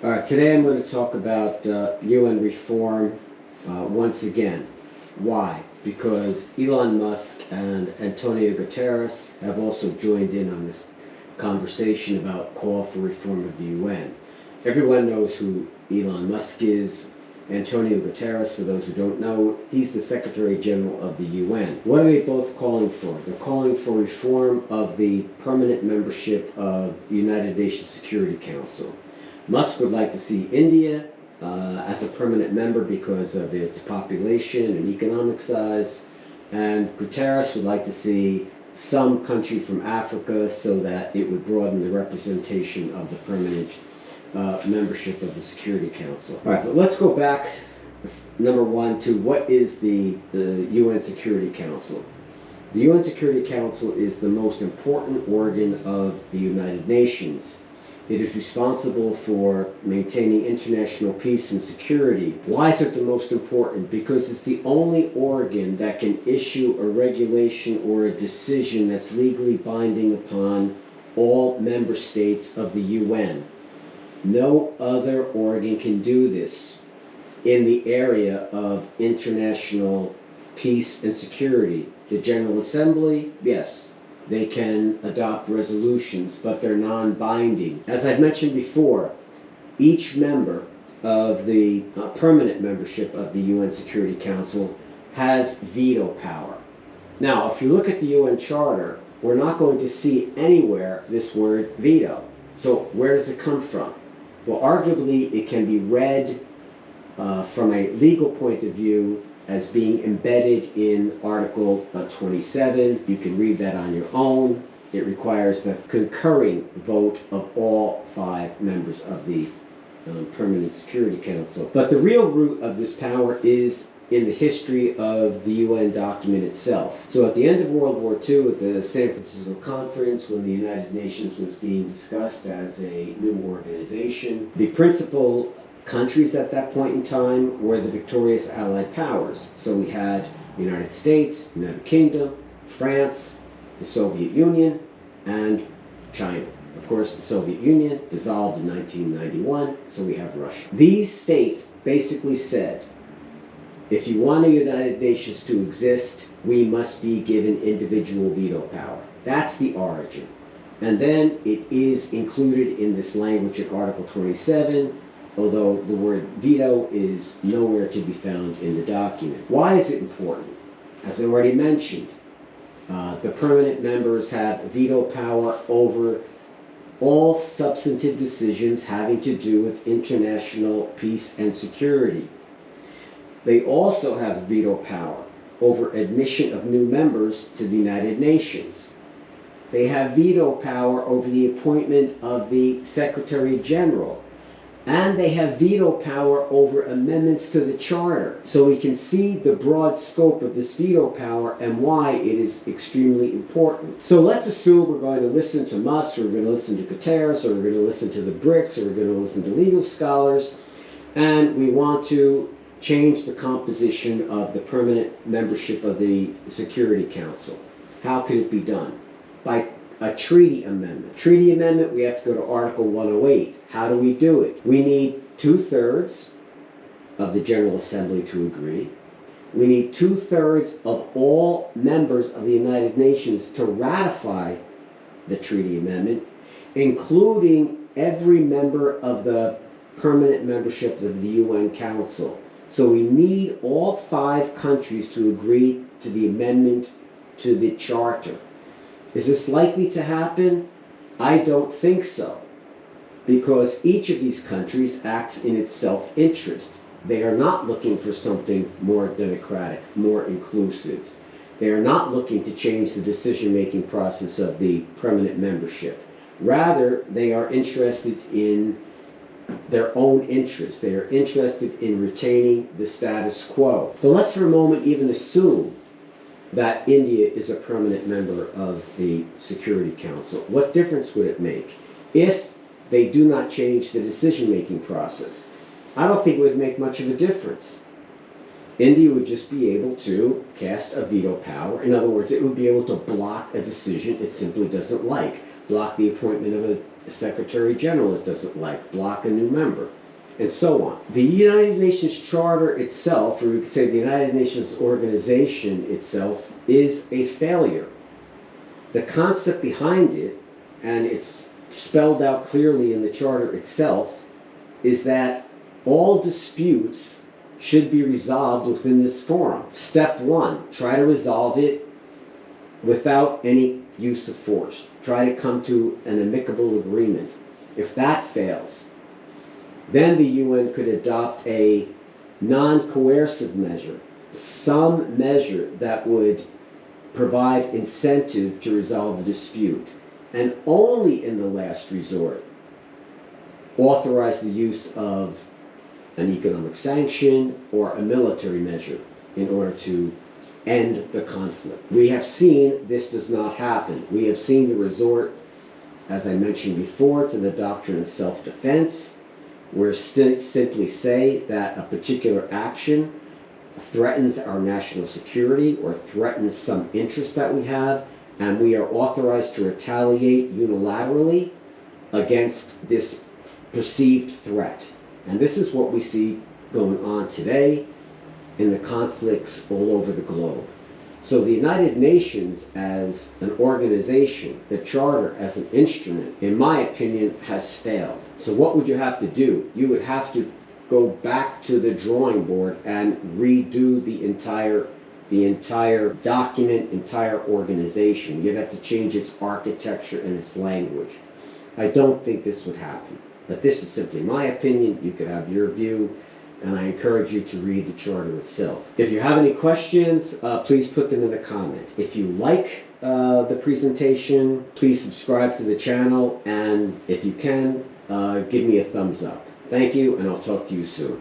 All right, today I'm going to talk about UN reform once again. Why? Because Elon Musk and Antonio Guterres have also joined in on this conversation about call for reform of the UN. Everyone knows who Elon Musk is. Antonio Guterres, for those who don't know, he's the Secretary General of the UN. What are they both calling for? They're calling for reform of the permanent membership of the United Nations Security Council. Musk would like to see India as a permanent member because of its population and economic size, and Guterres would like to see some country from Africa so that it would broaden the representation of the permanent membership of the Security Council. All right, but let's go back, number one, to what is the UN Security Council. The UN Security Council is the most important organ of the United Nations. It is responsible for maintaining international peace and security. Why is it the most important? Because it's the only organ that can issue a regulation or a decision that's legally binding upon all member states of the UN. No other organ can do this in the area of international peace and security. The General Assembly, yes, they can adopt resolutions, but they're non-binding. As I've mentioned before, each member of the permanent membership of the UN Security Council has veto power. Now, if you look at the UN Charter, we're not going to see anywhere this word veto. So where does it come from? Well, arguably, it can be read from a legal point of view as being embedded in Article 27. You can read that on your own. It requires the concurring vote of all 5 members of the Permanent Security Council. But the real root of this power is in the history of the UN document itself. So at the end of World War II, at the San Francisco Conference, when the United Nations was being discussed as a new organization, the principal countries at that point in time were the victorious Allied powers. So we had the United States, United Kingdom, France, the Soviet Union, and China. Of course, the Soviet Union dissolved in 1991, so we have Russia. These states basically said, if you want the United Nations to exist, we must be given individual veto power. That's the origin. And then it is included in this language in Article 27, although the word veto is nowhere to be found in the document. Why is it important? As I already mentioned, the permanent members have veto power over all substantive decisions having to do with international peace and security. They also have veto power over admission of new members to the United Nations. They have veto power over the appointment of the Secretary General. And they have veto power over amendments to the Charter. So we can see the broad scope of this veto power and why it is extremely important. So let's assume we're going to listen to Musk, or we're going to listen to Guterres, or we're going to listen to the BRICS, or we're going to listen to legal scholars, and we want to change the composition of the permanent membership of the Security Council. How can it be done? By a treaty amendment. Treaty amendment, we have to go to Article 108. How do we do it? We need 2/3 of the General Assembly to agree. We need 2/3 of all members of the United Nations to ratify the treaty amendment, including every member of the permanent membership of the UN Council. So we need all 5 countries to agree to the amendment to the Charter. Is this likely to happen? I don't think so, because each of these countries acts in its self-interest. They are not looking for something more democratic, more inclusive. They are not looking to change the decision-making process of the permanent membership. Rather, they are interested in their own interests. They are interested in retaining the status quo. But let's for a moment even assume that India is a permanent member of the Security Council. What difference would it make if they do not change the decision-making process? I don't think it would make much of a difference. India would just be able to cast a veto power. In other words, it would be able to block a decision it simply doesn't like. Block the appointment of a the Secretary General it doesn't like, block a new member, and so on. The United Nations Charter itself, or we could say the United Nations organization itself, is a failure. The concept behind it, and it's spelled out clearly in the Charter itself, is that all disputes should be resolved within this forum. Step one, try to resolve it without any use of force. Try to come to an amicable agreement. If that fails, then the UN could adopt a non-coercive measure, some measure that would provide incentive to resolve the dispute, and only in the last resort authorize the use of an economic sanction or a military measure in order to end the conflict. We have seen this does not happen. We have seen the resort, as I mentioned before, to the doctrine of self-defense, where simply say that a particular action threatens our national security or threatens some interest that we have, and we are authorized to retaliate unilaterally against this perceived threat. And this is what we see going on today in the conflicts all over the globe. So the United Nations as an organization, the Charter as an instrument, in my opinion, has failed. So what would you have to do? You would have to go back to the drawing board and redo the entire document, entire organization. You'd have to change its architecture and its language. I don't think this would happen. But this is simply my opinion. You could have your view, and I encourage you to read the Charter itself. If you have any questions, please put them in the comment. If you like the presentation, please subscribe to the channel, and if you can, give me a thumbs up. Thank you, and I'll talk to you soon.